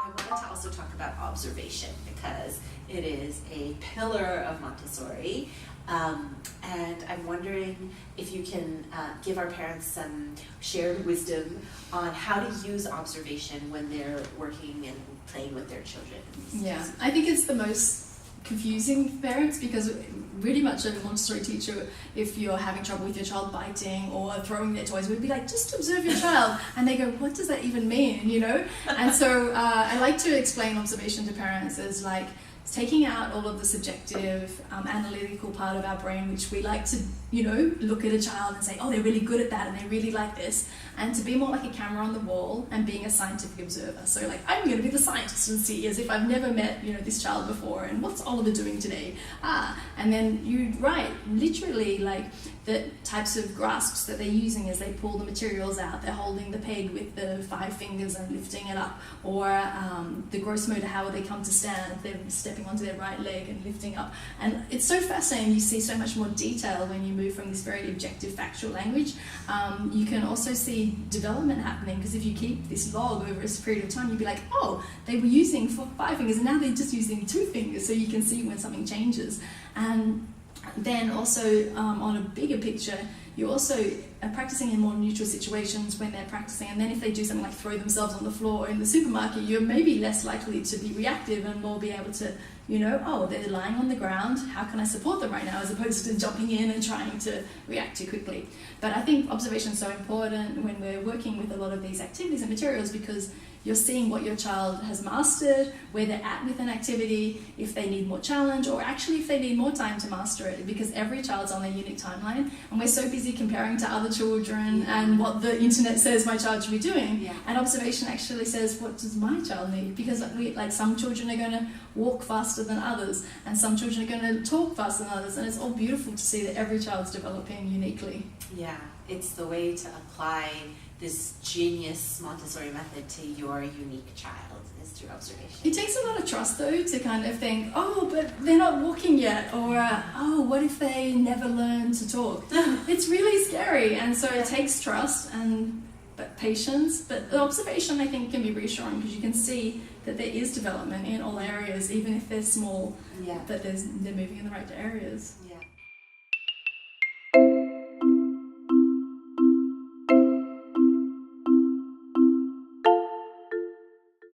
I wanted to also talk about observation because it is a pillar of Montessori. And I'm wondering if you can give our parents some shared wisdom on how to use observation when they're working and playing with their children. Yeah, I think it's the most confusing for parents because really much a Montessori teacher, if you're having trouble with your child biting or throwing their toys, would be like, just observe your child. And they go, what does that even mean, you know? And so I like to explain observation to parents as like taking out all of the subjective, analytical part of our brain, which we like to, you know, look at a child and say, oh, they're really good at that and they really like this, and to be more like a camera on the wall and being a scientific observer. So like, I'm going to be the scientist and see as if I've never met, you know, this child before, and what's Oliver doing today? And then you write literally like the types of grasps that they're using as they pull the materials out. They're holding the peg with the 5 fingers and lifting it up, or the gross motor, how they come to stand, they're stepping onto their right leg and lifting up. And it's so fascinating. You see so much more detail when you move from this very objective factual language. You can also see development happening, because if you keep this log over a period of time, you'd be like, oh, they were using 5 fingers and now they're just using 2 fingers, so you can see when something changes. And then also on a bigger picture, you also are practicing in more neutral situations when they're practicing, and then if they do something like throw themselves on the floor in the supermarket, you're maybe less likely to be reactive and more be able to, you know, oh, they're lying on the ground, how can I support them right now, as opposed to jumping in and trying to react too quickly. But I think observation is so important when we're working with a lot of these activities and materials, because you're seeing what your child has mastered, where they're at with an activity, if they need more challenge, or actually if they need more time to master it, because every child's on their unique timeline, and we're so busy comparing to other children and what the internet says my child should be doing. Yeah. And observation actually says, what does my child need? Because like some children are going to walk faster than others, and some children are going to talk faster than others, and it's all beautiful to see that every child's developing uniquely. Yeah, it's the way to apply this genius Montessori method to your unique child is through observation. It takes a lot of trust though to kind of think, oh, but they're not walking yet, or oh, what if they never learn to talk? It's really scary, and so it takes trust and patience, but the observation I think can be reassuring, because you can see that there is development in all areas, even if they're small, Yeah. that they're moving in the right areas. Yeah.